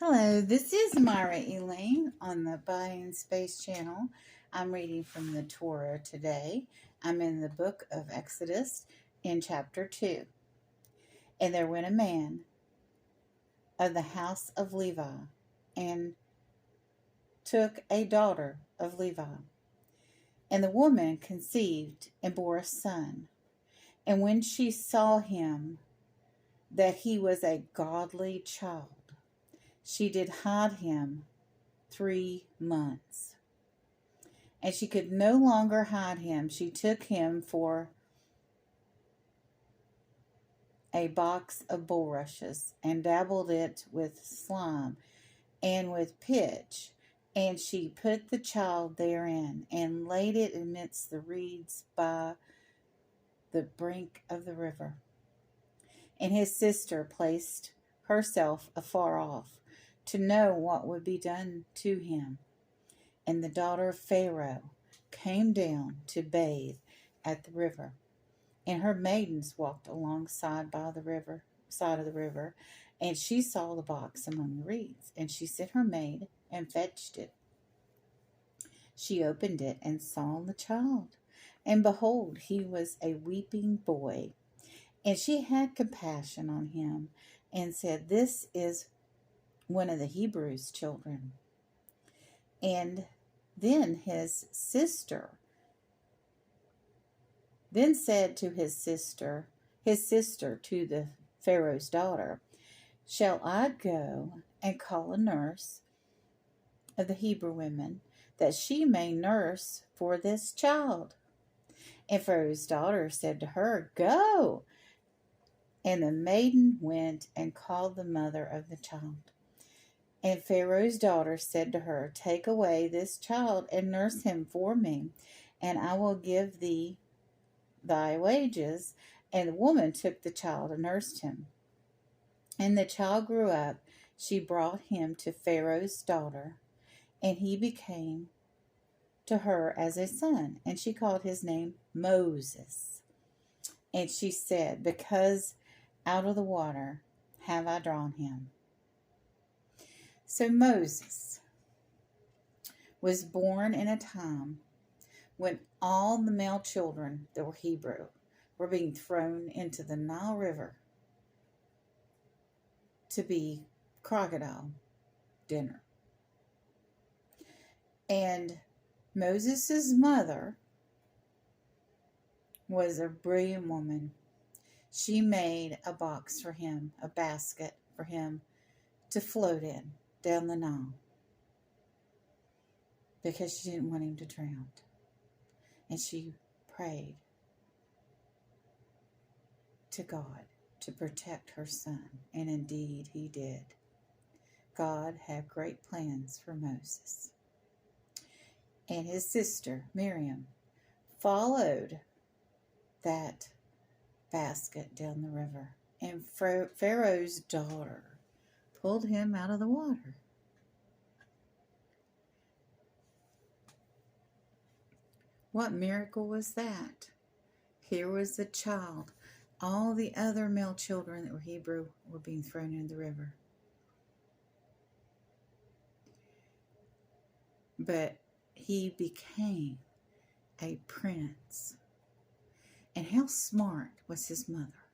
Hello, this is Myra Elaine on the By Space channel. I'm reading from the Torah today. I'm in the book of Exodus in chapter 2. And there went a man of the house of Levi and took a daughter of Levi. And the woman conceived and bore a son. And when she saw him, that he was a godly child, she did hide him 3 months. And she could no longer hide him. She took him for a box of bulrushes and dabbled it with slime and with pitch. And she put the child therein and laid it amidst the reeds by the brink of the river. And his sister placed herself afar off to know what would be done to him. And the daughter of Pharaoh came down to bathe at the river, and her maidens walked alongside by the river, side of the river, and she saw the box among the reeds, and she sent her maid and fetched it. She opened it and saw the child, and behold, he was a weeping boy. And she had compassion on him, and said, "This is one of the Hebrews' children." And then his sister said to his sister to the Pharaoh's daughter, "Shall I go and call a nurse of the Hebrew women, that she may nurse for this child?" And Pharaoh's daughter said to her, "Go." And the maiden went and called the mother of the child. And Pharaoh's daughter said to her, "Take away this child and nurse him for me, and I will give thee thy wages." And the woman took the child and nursed him. And the child grew up. She brought him to Pharaoh's daughter, and he became to her as a son. And she called his name Moses. And she said, "Because out of the water have I drawn him." So Moses was born in a time when all the male children that were Hebrew were being thrown into the Nile River to be crocodile dinner. And Moses' mother was a brilliant woman. She made a box for him, a basket for him to float in down the Nile, because she didn't want him to drown. And she prayed to God to protect her son, and indeed he did. God had great plans for Moses. And his sister, Miriam, followed that basket down the river, and Pharaoh's daughter pulled him out of the water. What miracle was that? Here was the child. All the other male children that were Hebrew were being thrown into the river. But he became a prince. And how smart was his mother?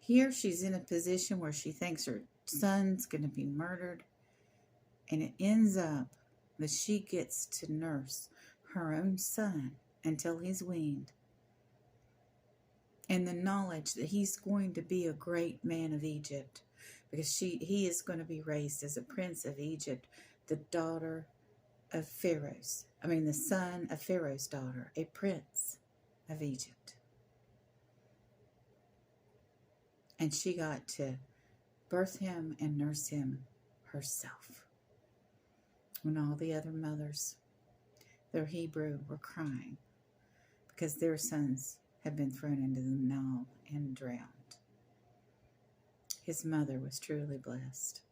Here she's in a position where she thinks her son's going to be murdered. And it ends up that she gets to nurse her own son until he's weaned. And the knowledge that he's going to be a great man of Egypt, because he is going to be raised as a prince of Egypt, the son of Pharaoh's daughter, a prince of Egypt. And she got to birth him and nurse him herself, when all the other mothers, they're Hebrew, were crying because their sons had been thrown into the Nile and drowned. His mother was truly blessed.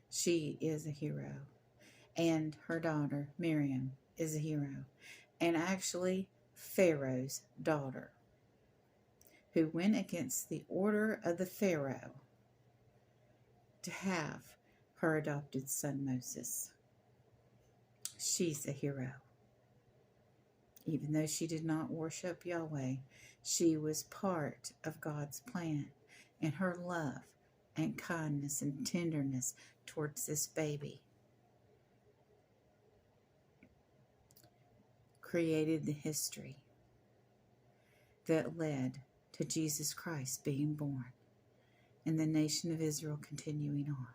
She is a hero. And her daughter, Miriam, is a hero. And actually, Pharaoh's daughter, who went against the order of the Pharaoh to have her adopted son Moses. She's a hero. Even though she did not worship Yahweh, she was part of God's plan, and her love and kindness and tenderness towards this baby created the history that led to Jesus Christ being born and the nation of Israel continuing on.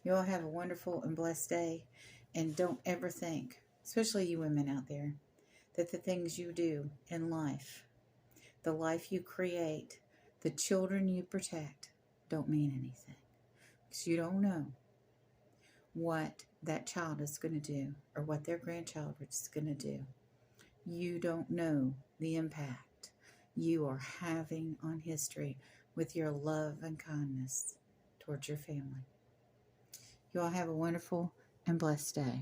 You all have a wonderful and blessed day, and don't ever think, especially you women out there, that the things you do in life, the life you create, the children you protect, don't mean anything. Because you don't know what that child is going to do or what their grandchild is going to do. You don't know the impact you are having on history with your love and kindness towards your family. You all have a wonderful and blessed day.